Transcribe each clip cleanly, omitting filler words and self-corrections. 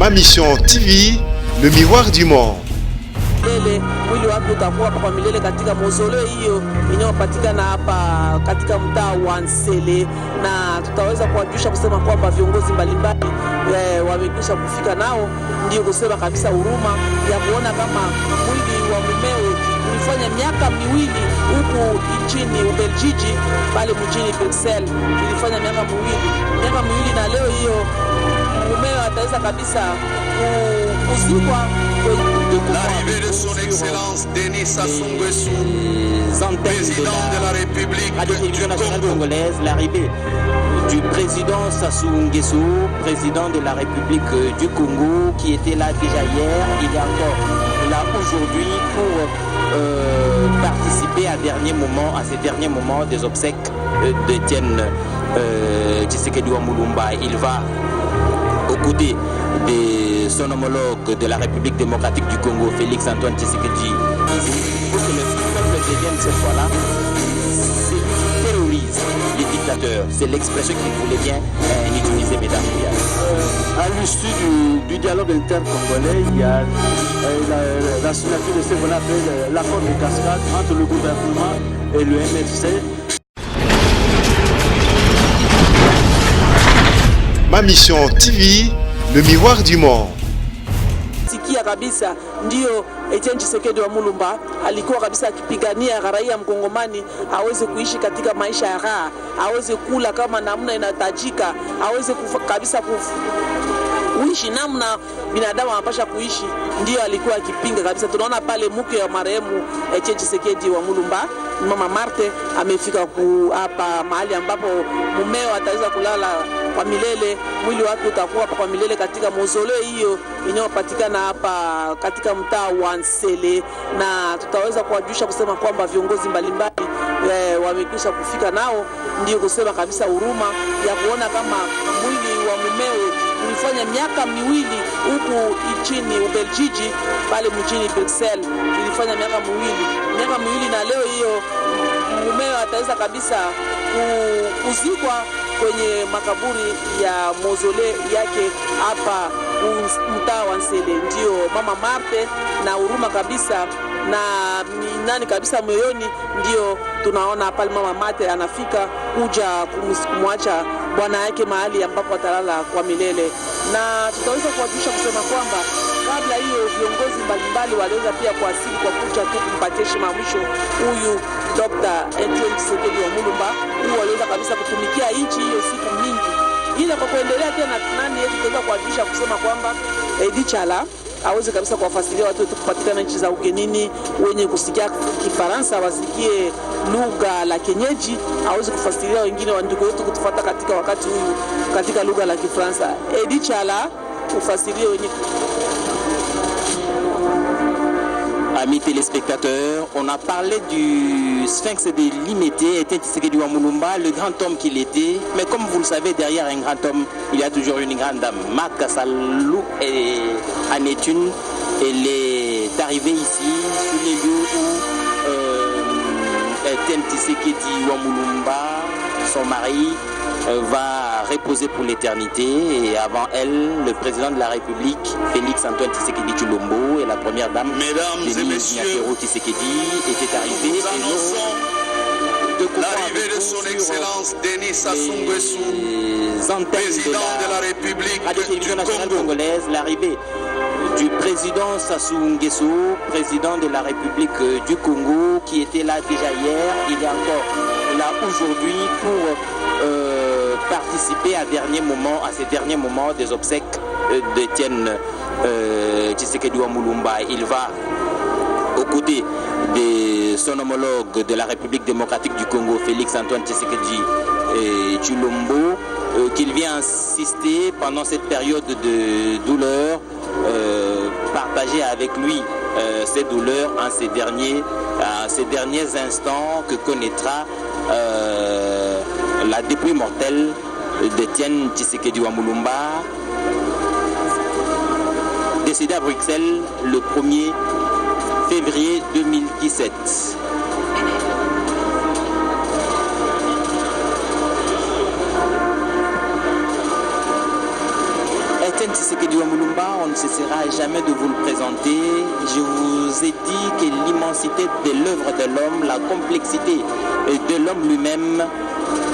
Ma Mission TV, le miroir du monde. Mwili wake utakuwa hapa kwa milele katika mausoleo hiyo inayopatikana hapa katika mtaa wa Nsele, na tutaweza kuwajulisha kusema kwamba viongozi mbalimbali wamekwisha kufika, nao ndio kusema kabisa huruma ya kuona kama mwili wa mumewe ulifanya miaka miwili huku nchini Ubelgiji, pale mjini Bruxelles ilifanya miaka miwili, na leo hiyo mumewe ataweza kabisa kuzikwa. L'arrivée de son excellence Denis Sassou Nguesso, président de la République du Congo. L'arrivée du président Sassou Nguesso, président de la République du Congo, qui était là déjà hier, il est encore là aujourd'hui pour participer à ces derniers moments des obsèques d'Étienne Tshisekedi Wamulumba. Il va aux côtés de son homologue de la République démocratique du Congo, Félix Antoine Tshisekedi, pour que le peuple devienne cette fois-là celui qui terrorise les dictateurs. C'est l'expression qu'il voulait bien utiliser, mesdames et messieurs. À l'issue du dialogue intercongolais, il y a la signature de ce qu'on appelle l'accord de cascade entre le gouvernement et le MFC. Ma Mission TV, le miroir du monde. Sikia kabisa, ndio Etienne Tshisekedi Wamulumba alikuwa kabisa akipigania raia mkongomani aweze kuishi katika maisha ya raha, aweze kula kama namna inatajika, aweze kabisa kuishi namna binadamu anapasha kuishi. Ndio alikuwa akipinga kabisa. Tunaona pale mke wa marehemu Etienne Tshisekedi Wamulumba, Mama Marte, amefika hapa mahali ambapo mumeo ataweza kulala kwa milele. Mwili wake utakuwa hapa kwa milele katika mausoleo hiyo inayopatikana hapa katika mtaa wa Nsele, na tutaweza kuwajulisha kusema kwamba viongozi mbalimbali wamekwisha kufika, nao ndio kusema kabisa huruma ya kuona kama mwili wa mumewe ulifanya miaka miwili huku nchini Ubelgiji, pale mjini Bruxelles ilifanya miaka miwili, na leo hiyo mumewe ataweza kabisa kuzikwa kwenye makaburi ya mausoleo yake hapa mtaa wa Nsele. Ndio Mama Marte na huruma kabisa na nani kabisa moyoni, ndio tunaona pale Mama Marte anafika kuja kumwacha bwana yake mahali ambapo atalala kwa milele. Na tutaweza kuwajulisha kusema kwamba kabla hiyo viongozi mbalimbali waliweza pia kuasili kwa kuja tu kumpatia heshima mwisho huyu Dr. Etienne Tshisekedi Wamulumba. Waliweza kabisa kutumikia nchi hiyo siku mingi. Ila kwa kuendelea tena nani yetu tutaweza kuwajulisha kusema kwamba Edi Chala aweze kabisa kuwafasiria watu wetu kupatikana nchi za ugenini, wenye kusikia Kifaransa wasikie lugha la kienyeji, aweze kufasiria wengine wa ndugu wetu kutufuata katika wakati huu katika lugha la Kifaransa. Edi Chala ufasirie wenye. Amis téléspectateurs, on a parlé du sphinx de Limete, Etienne Tshisekedi Wamulumba, le grand homme qu'il était. Mais comme vous le savez, derrière un grand homme, il y a toujours une grande dame. Marthe Kassalou en est une. Elle est arrivée ici, sur les lieux où Etienne Tshisekedi Wamulumba, son mari, va reposer pour l'éternité, et avant elle, le président de la République, Félix Antoine Tshisekedi Tshilombo, et la première dame, Mesdames et messieurs, Tshisekedi, était arrivée. Nous annonçons l'arrivée de son excellence Denis Sassou Nguesso, président de la République du Congo. L'arrivée du président Sassou Nguesso, président de la République du Congo, qui était là déjà hier, il est encore là aujourd'hui pour participer à ces derniers moments des obsèques d'Étienne Tshisekedi Wamulumba. Il va aux côtés de son homologue de la République démocratique du Congo, Félix Antoine Tshisekedi Tshilombo, qu'il vient assister pendant cette période de douleur, partager avec lui ces douleurs en ces derniers instants que connaîtra la dépouille mortelle d'Étienne Tshisekedi Wamulumba, décédé à Bruxelles le 1er février 2017. Etienne Tshisekedi Wamulumba, on ne cessera jamais de vous le présenter. Je vous ai dit que l'immensité de l'œuvre de l'homme, la complexité de l'homme lui-même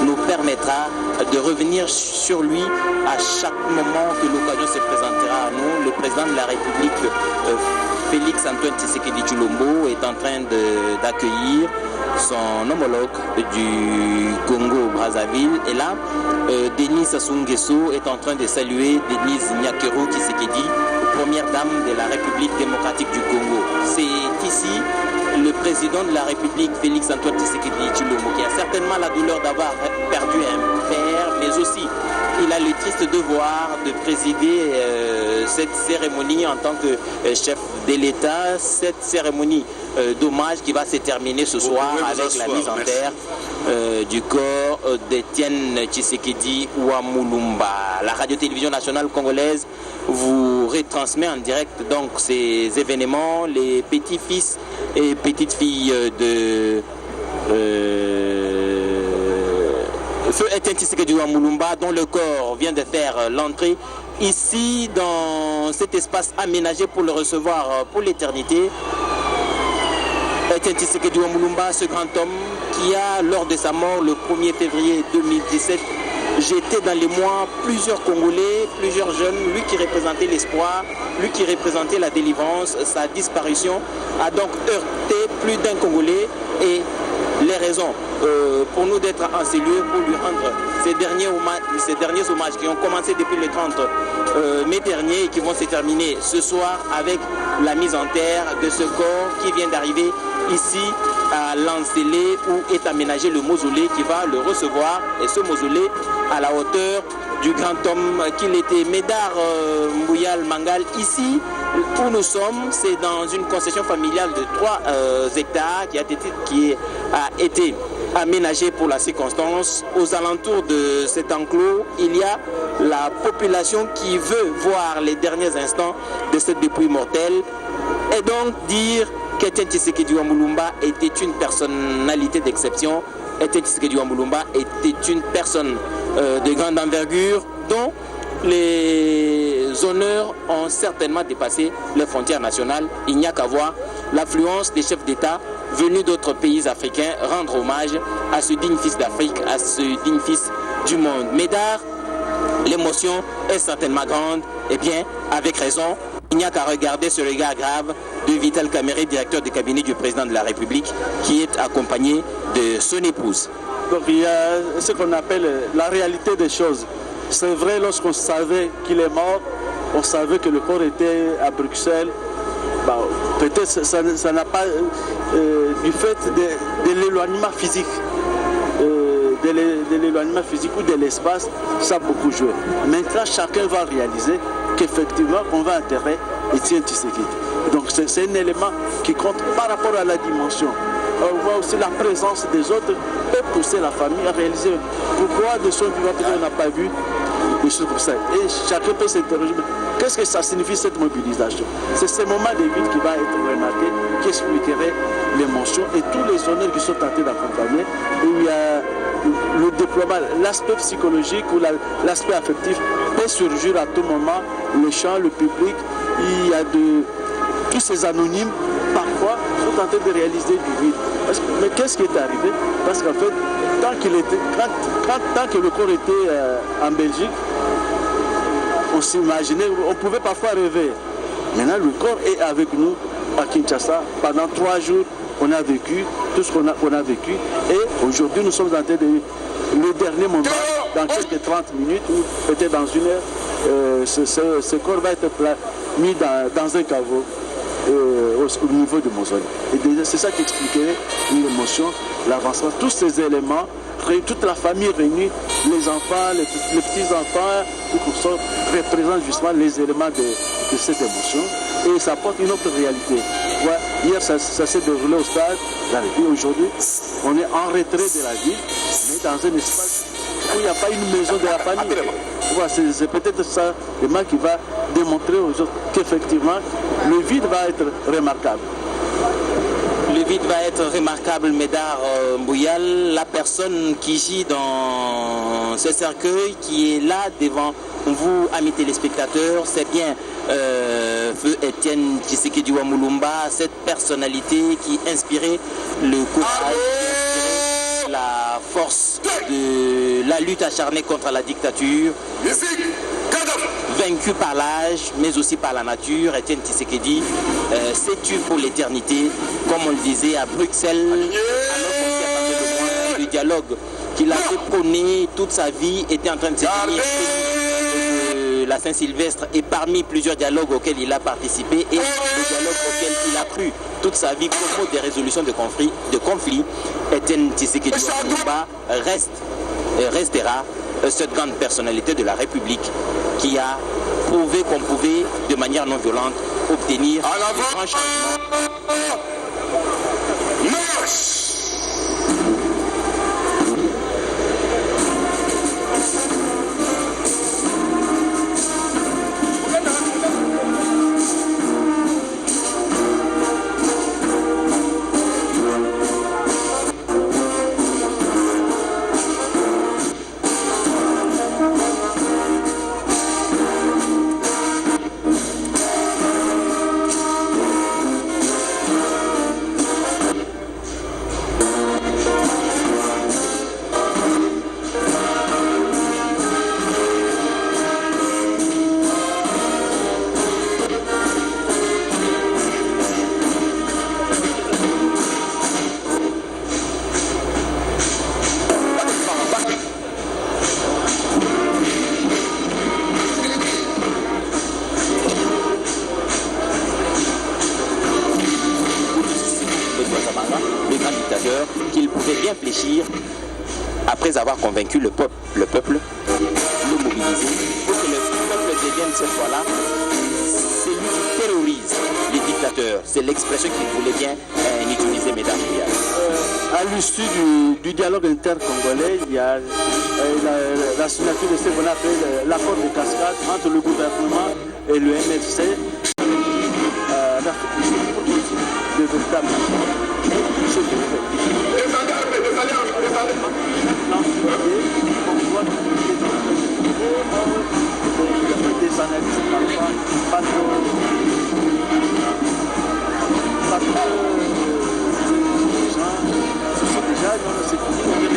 nous permettra de revenir sur lui à chaque moment que l'occasion se présentera à nous. Le président de la République, Félix Antoine Tshisekedi Tshilombo, est en train d'accueillir son homologue du Congo-Brazzaville. Et là, Denis Sassou Nguesso est en train de saluer Denise Nyakero Tshisekedi, première dame de la République démocratique du Congo. C'est ici le président de la République, Félix Antoine Tshisekedi Tshilombo, qui a certainement la douleur d'avoir perdu un père, mais aussi il a le triste devoir de présider cette cérémonie en tant que chef de l'État, cette cérémonie d'hommage qui va se terminer ce soir avec la mise en terre du corps d'Étienne Tshisekedi Ouamulumba. La radio-télévision nationale congolaise vous retransmet en direct donc ces événements, les petits-fils et petites-filles de Feu Étienne Tshisekedi Ouamulumba, dont le corps vient de faire l'entrée ici dans cet espace aménagé pour le recevoir pour l'éternité. Étienne Tshisekedi Ouamulumba, ce grand homme qui a, lors de sa mort le 1er février 2017, jeté dans les mois plusieurs Congolais, plusieurs jeunes, lui qui représentait l'espoir, lui qui représentait la délivrance. Sa disparition a donc heurté plus d'un Congolais et les raisons pour nous d'être en ces lieux, pour lui rendre ces derniers hommages qui ont commencé depuis le 30 mai dernier et qui vont se terminer ce soir avec la mise en terre de ce corps qui vient d'arriver ici à Lansélé où est aménagé le mausolée qui va le recevoir, et ce mausolée à la hauteur du grand homme qu'il était. Médard Mbouyal Mangal, ici où nous sommes, c'est dans une concession familiale de 3 hectares qui a été aménagée pour la circonstance. Aux alentours de cet enclos, il y a la population qui veut voir les derniers instants de cette dépouille mortelle et donc dire qu'Étienne Tshisekedi Ouamulumba était une personnalité d'exception. Étienne Tshisekedi Ouamulumba était une personne de grande envergure dont les honneurs ont certainement dépassé les frontières nationales. Il n'y a qu'à voir l'affluence des chefs d'État venus d'autres pays africains rendre hommage à ce digne fils d'Afrique, à ce digne fils du monde. Médard, l'émotion est certainement grande, et bien, avec raison. Il n'y a qu'à regarder ce regard grave de Vital Kamerhe, directeur du cabinet du président de la République, qui est accompagné de son épouse. Donc il y a ce qu'on appelle la réalité des choses. C'est vrai, lorsqu'on savait qu'il est mort, on savait que le corps était à Bruxelles. Bon, peut-être ça n'a pas, du fait de l'éloignement physique, de l'éloignement physique ou de l'espace, ça a beaucoup joué. Maintenant, chacun va réaliser qu'effectivement, on va enterrer Étienne Tshisekedi. Donc c'est un élément qui compte par rapport à la dimension. On voit aussi la présence des autres peut pousser la famille à réaliser pourquoi de son vivant on n'a pas vu des choses comme ça. Et chacun peut s'interroger, qu'est-ce que ça signifie cette mobilisation? C'est ce moment de vide qui va être remarqué, qui expliquerait l'émotion et tous les honneurs qui sont tentés d'accompagner, où il y a le déploiement, l'aspect psychologique ou l'aspect affectif peut surgir à tout moment, le chant, le public, il y a tous ces anonymes, parfois, sont en train de réaliser du vide. Mais qu'est-ce qui est arrivé? Parce qu'en fait, tant que le corps était en Belgique, on s'imaginait, on pouvait parfois rêver. Maintenant, le corps est avec nous à Kinshasa. Pendant 3 jours, on a vécu tout ce qu'on a vécu. Et aujourd'hui, nous sommes en train de... Le dernier moment, dans quelques 30 minutes, ou peut-être dans 1 heure, ce corps va être mis dans un caveau au niveau du mausolée. Et c'est ça qui expliquerait l'émotion, l'avancement. Tous ces éléments, toute la famille réunie, les enfants, les petits-enfants, représentent justement les éléments de cette émotion. Et ça apporte une autre réalité. Ouais, hier, ça s'est déroulé au stade. Aujourd'hui, on est en retrait de la ville, mais dans un espace où il n'y a pas une maison de la famille. Ouais, c'est peut-être ça qui va démontrer aux autres qu'effectivement, le vide va être remarquable. Le vide va être remarquable, Médard Mbouyal, la personne qui gît dans ce cercueil, qui est là devant vous, amis téléspectateurs, c'est bien feu Étienne Tshisekedi wa Mulumba, cette personnalité qui inspirait le courage, qui inspirait la force de la lutte acharnée contre la dictature, vaincu par l'âge, mais aussi par la nature. Étienne Tshisekedi s'est tué pour l'éternité, comme on le disait à Bruxelles, alors qu'on s'y attendait de moins. Le dialogue qu'il avait prôné toute sa vie était en train de se tenir la Saint-Sylvestre, et parmi plusieurs dialogues auxquels il a participé et le dialogue auquel il a cru toute sa vie comme des résolutions de conflits, Étienne Tshisekedi wa Mulumba restera cette grande personnalité de la République qui a prouvé qu'on pouvait de manière non violente obtenir un grand changement. Qu'il pouvait bien fléchir après avoir convaincu le peuple, le mobiliser, pour que le peuple devienne cette fois-là celui qui terrorise les dictateurs. C'est l'expression qu'il voulait bien utiliser, mesdames et messieurs. À l'issue du dialogue intercongolais, il y a la signature de ce qu'on appelle l'accord de cascade entre le gouvernement et le MFC. De véritables des analyses parfois pas trop ce sont déjà dans le secteur de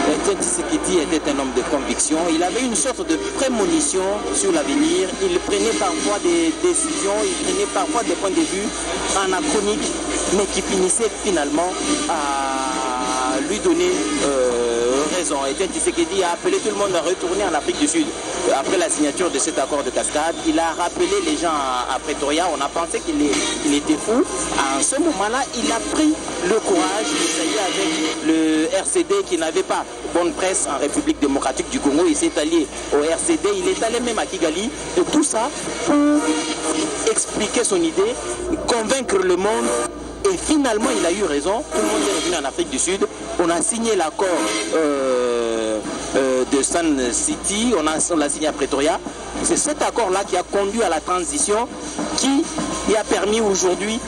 Étienne Tshisekedi était un homme de conviction. Il avait une sorte de prémonition sur l'avenir. Il prenait parfois des décisions, il prenait parfois des points de vue anachroniques, mais qui finissaient finalement à lui donner raison. Étienne Tshisekedi a appelé tout le monde à retourner en Afrique du Sud. Après la signature de cet accord de cascade, il a rappelé les gens à Pretoria. On a pensé qu'il était fou. À ce moment-là, il a pris le courage d'essayer avec le RCD qui n'avait pas bonne presse en République démocratique du Congo. Il s'est allié au RCD, il est allé même à Kigali. Et tout ça pour expliquer son idée, convaincre le monde. Et finalement, il a eu raison. Tout le monde est revenu en Afrique du Sud. On a signé l'accord de Sun City. On l'a signé à Pretoria. C'est cet accord-là qui a conduit à la transition, qui a permis aujourd'hui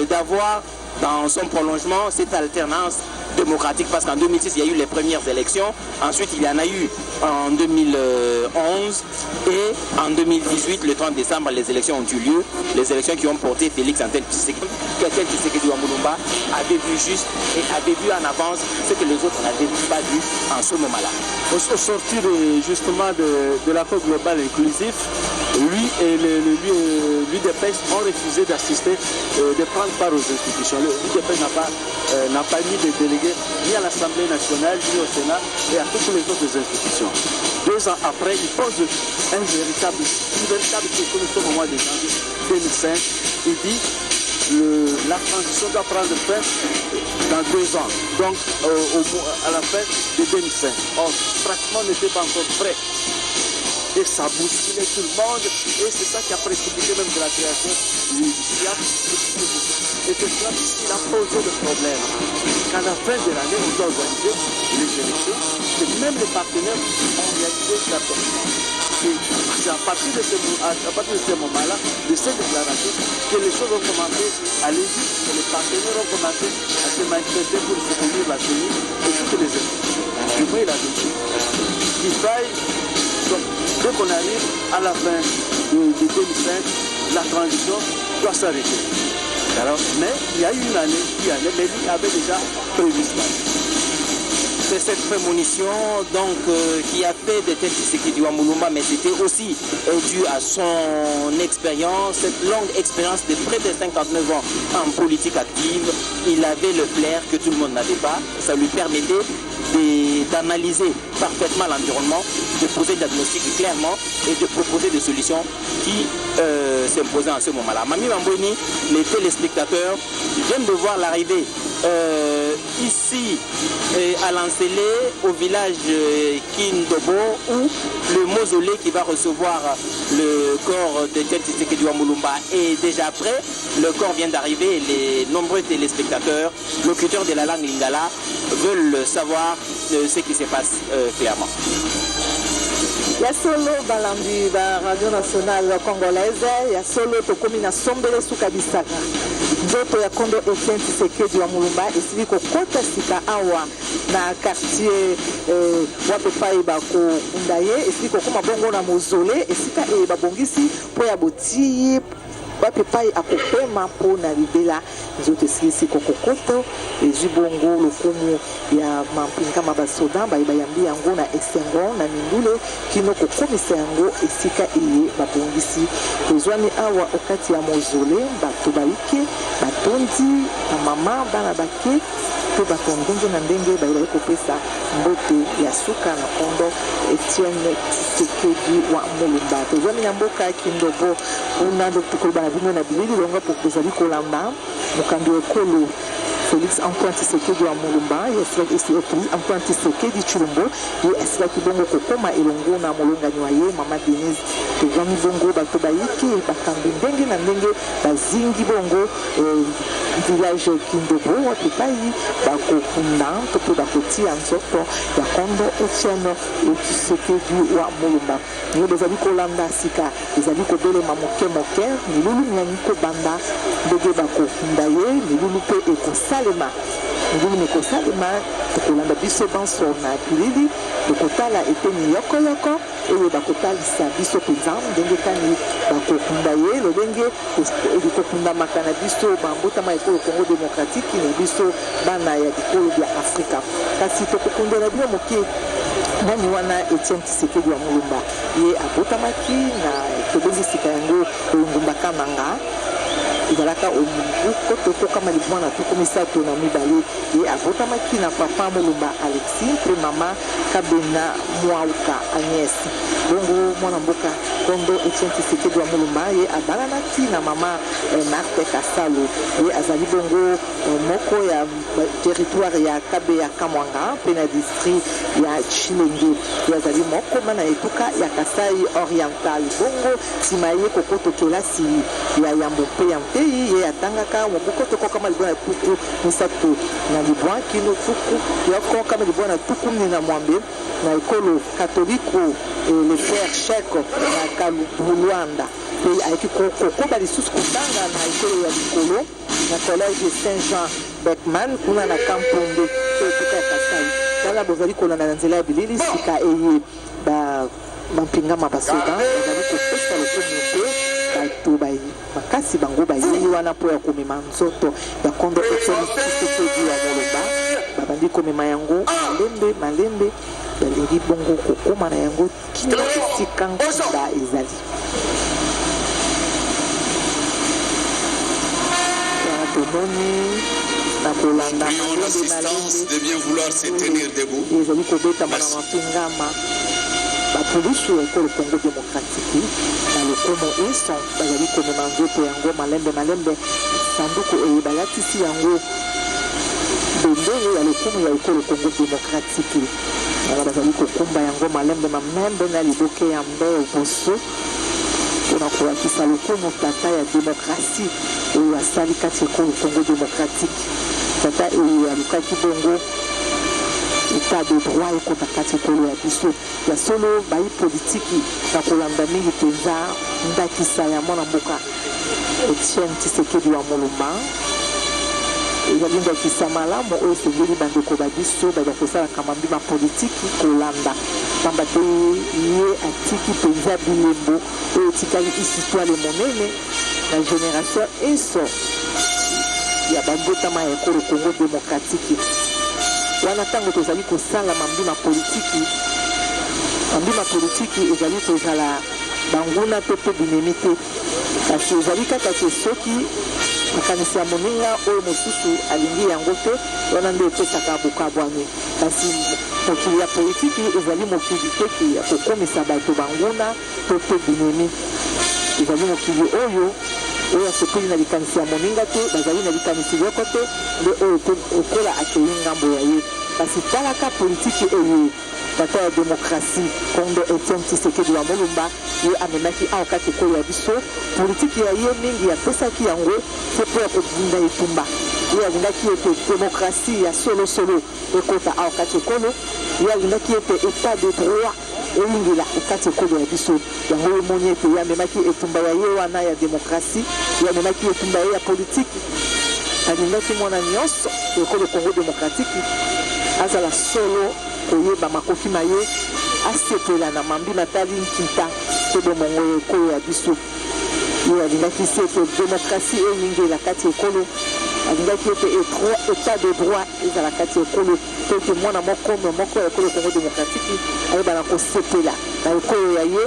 d'avoir dans son prolongement cette alternance démocratique, parce qu'en 2006 il y a eu les premières élections, ensuite il y en a eu en 2011 et en 2018 le 30 décembre les élections ont eu lieu, les élections qui ont porté Félix Antoine Tshisekedi wa Mulumba avait vu juste et avait vu en avance ce que les autres n'avaient pas vu en ce moment-là. Au sortir justement de l'accord global inclusif, lui et l'UDPS ont refusé d'assister, de prendre part aux institutions. L'UDPS n'a pas mis de délégués ni à l'Assemblée nationale, ni au Sénat, et à toutes les autres institutions. 2 ans après, il pose une véritable question au mois de janvier 2005. Il dit la transition doit prendre fin dans 2 ans, donc à la fin de 2005. Or, pratiquement n'était pas encore prêt. Et ça bousculait tout le monde, et c'est ça qui a précipité même de la création du SIAP. Et que cela, il a posé le problème qu'à la fin de l'année, on doit organiser les élections, et même les partenaires ont réalisé la performance. C'est à partir de ce moment-là, de cette déclaration, que les choses ont commencé à aller vite, que les partenaires ont commencé à se manifester pour soutenir la CENI et toutes les institutions. Du moins, il a dit qu'il faille, donc, dès qu'on arrive à la fin de 2005, la transition doit s'arrêter. Alors, mais il y a eu une année qui allait, mais lui avait déjà prévu cela. C'est cette prémonition donc, qui a fait de Etienne Tshisekedi wa Mulumba, mais c'était aussi dû à son expérience, cette longue expérience de près de 59 ans en politique active. Il avait le flair que tout le monde n'avait pas. Ça lui permettait d'analyser parfaitement l'environnement, de poser des diagnostics clairement et de proposer des solutions qui s'imposaient en ce moment-là. Mami Mamboni, les téléspectateurs viennent de voir l'arrivée ici à Lancélé, au village Kindobo, où le mausolée qui va recevoir le corps de Tshisekedi wa Mulumba est déjà prêt. Le corps vient d'arriver et les nombreux téléspectateurs, locuteurs de la langue lingala, veulent savoir ce qui se passe clairement. Ya solo balambi ba radio nationale congolaise ya solo tokomi na sombele suka bisaka nzoto ya kondo Etienne Tshisekedi wa Mulumba esili kokota sika awa na quartier wape pai bako undaye esili kokoma bongo na mozole esika babongisi po ya botiye wape pai akopema po na libela nzoto esili kokokoto ezibongo lokumu ya mampinga mabasoda bayambi yango na esengo na mindule kino kokomisa yango esika eye babongisi kozwami awa okati ya mozole bato baike batondi bamama bana bake pe bato ndenge na ndenge bayebaki kopesa mbote ya suka na kondo Etienne Tshisekedi wa Mulumba. Tozwami na mboka ya Kindobo una dokoloba na bino na bilili longa po kozali kolamba mokambi ekolo Félix Antoine Tshisekedi wa Mulumba, Félix Antoine Tshisekedi Chulumbo, esilaki bongo kokoma elongo na molongani wa ye mama Denise. Tozwami bongo bato bayiki bakambi ndenge na ndenge bazingi bongo village Kindobo wapi pai bakokunda to bakotia nzoto ya kondo Etienne Tshisekedi wa Mulumba. Ni bezali kolanda sika ezali kobelema moke milulu nyani kobanda ndenge bakokunda ye milulu pe ekosalema milulu mekosalema tokolanda biso banso na bilili tokotala eteni yoko oyo bakotalisa biso penza ndenge kani bakokunda ye lolenge ekokundamaka na biso bambotama ekolo Congo démocratique na biso bana ya bikolo bya Afrika kasi tokokundela bino moke nani wana Etienne Tshisekedi wa Mulumba ye abotamaki na tobongisika yango ngumba kamanga ezalaka omubuko tokokama libwana tokomisato na mibale ye abotamaki na papa Mulumba Alexis pe mama Kabena Mwauka Agnès bongo mwana mboka kondo Etienne Tshisekedi wa Mulumba ye abalanaki na mama Marthe Kasalo ye azali bongo moko ya territoire ya Kabe ya Kamwanga pe na district ya Chilenge ye azali moko mana etuka ya Kasai Oriental bongo nsima ye kokoto kelasi ya yambo pe ya ye atangaka mobuko tokokama libwana tuku misato na libwa kino tuku yokokama libwana tuku na mwambe na ekolo katoliko le frère Chek na Kalubulwanda pe aiki kokoba lisusu kotanga na ekolo ya likolo na collège Saint-Jean Beckman kuna na Kamponde pe tuka ya Kasai tala bozali kolanda na nzela ya bilili sika eye bampinga mabasoda bazali kopesa lokomi pe bato bayi makasi bango bayi wana po ya komema nzoto ya kondo Etienne Tshisekedi wa Mulumba babandi komema yango malembe balingi bongo kokoma na yango kino esika nkunda ezali tomoni na kolanda de bien vouloir se tenir debout. ezali kobetama na mapingama bapolisi ya ekolo Congo démocratique na lokomo eso bazali komema nzoto yango malembe sanduku oyo balatisi yango bendele ya lokomo ya ekolo Congo démocratique wana bazali kokumba yango malembe na liboke ya mbeo boso mpona kolakisa lokomo tata ya démocratie oyo asali kati ekolo Congo démocratique tata oyo alukaki bongo état de droit ekota kati ekolo ya biso ya solo bai politiki na kolanda mingi mpenza ndakisa ya mwana mboka Etienne Tshisekedi wa Mulumba ezali ndakisa malamu oyo esengeli bandeko babiso baza kosalaka mambima politiki kolanda pamba te ye atiki mpenza bilembo oyo etikali histoire monene na génération eso ya bangotama ya ekolo Congo démocratique wana ntango tozali kosala mambima politiki ezali kozala banguna to mpe binemi te kasi ezali kaka te soki makanisi ya moninga oyo mosusu alingi yango te wana nde epesaka bokabwani kasi mokili ya politiki ezali mokili teke ya kokomisa bato banguna to mpe binemi ezali mokili oyo asepeli na likanisi ya moninga te bazali na likanisi yoko te nde oyo ekola akei ngambo ya ye kasi talaka politiki oyo tata ya demokrasi Kondo Etienne Tshisekedi wa Mulumba ye amemaki awa kati ekolo ya biso politiki ya ye mingi apesaki yango te mpo ya kobunda etumba ye alingaki ete demokrasi ya solosolo ekota awa kati ekolo ye alingaki ete état de droit elingela ekati ekolo ya biso yango emoni ete ye amemaki etumba ya ye wana ya demokrasi ye amemaki etumba ye ya politiki alingaki mwana nyonso ekolo Congo démocratique azala solo koyeba makoki na ye asepela na mambima tali nkita to bomongo ekolo ya biso ye alingaki se ete demokrasi elingela kati ekolo alingaki ete état de droit ezala kati ekolo to ete mwana moko ya ekolo Congo démocratique ayebana kosepela na ekolo ya ye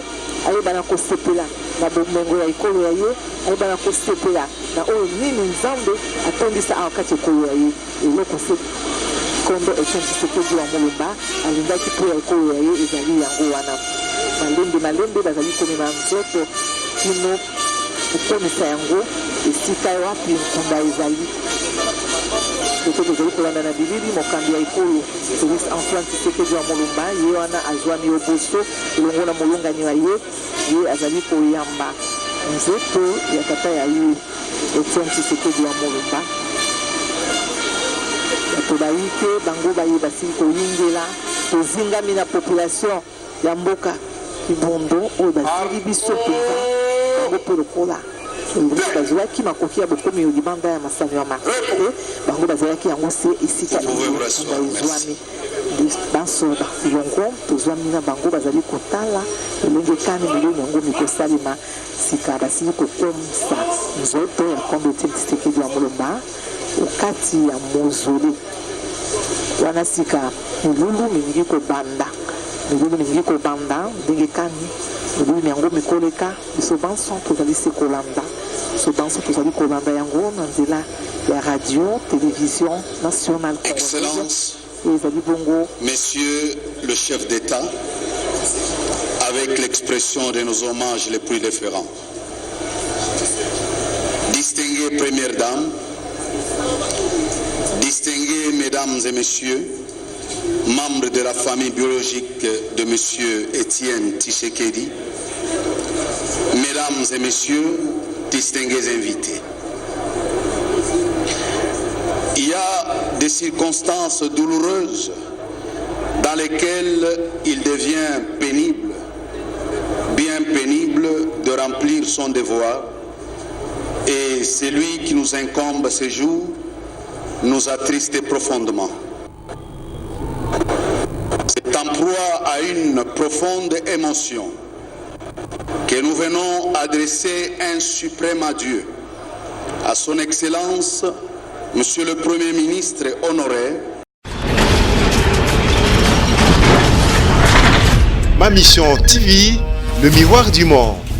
ayebana kosepela na bomengo ya ekolo ya ye ayebana kosepela na oyo nini nzambe atondisa awa kati ekolo ya ye eloko se Kondo Etienne Tshisekedi wa Mulumba alingaki mpo ya ekolo ya ye ezali yango wana malembe bazali komema nzoto kino kokomisa yango esika wapi nkunda ezali ete tozali kolanda na bilili mokambi ya ekolo Félix Antoine Tshisekedi wa Mulumba ye wana azwami oboso elongo na molongani wa ye azali koyamba nzoto ya tata ya ye Etienne Tshisekedi wa Mulumba bato bayike bango baye basili koyingela tozingami na population ya mboka Kibondo oyo basili biso mpenza bango mpo lokola bazwaki makoki ya bokomi libanda ya masano ya marke bango bazalaki yango se esika ezwami banso bafilongo tozwami na bango bazali kotala elenge kani miloni yango mikosalema sika basili kokomisa nzoto ya Kondo Etienne Tshisekedi wa Mulumba okati ya mozole wana sika milulu mingi kobanda ndenge kani milulu yango mikoleka biso banso tozali se kolanda biso banso tozali kolanda yango na nzela ya radio télévision nationale Excellence, ezali bongo Messieurs le chef d'État, avec l'expression de nos hommages les plus déférents, distinguées Première Dame, distingués mesdames et messieurs, membres de la famille biologique de monsieur Etienne Tshisekedi, mesdames et messieurs, distingués invités. Il y a des circonstances douloureuses dans lesquelles il devient pénible, bien pénible de remplir son devoir, et celui qui nous incombe ces jours nous attriste profondément. C'est en proie à une profonde émotion que nous venons adresser un suprême adieu à son Excellence, Monsieur le Premier ministre honoré. Ma mission TV, le miroir du monde.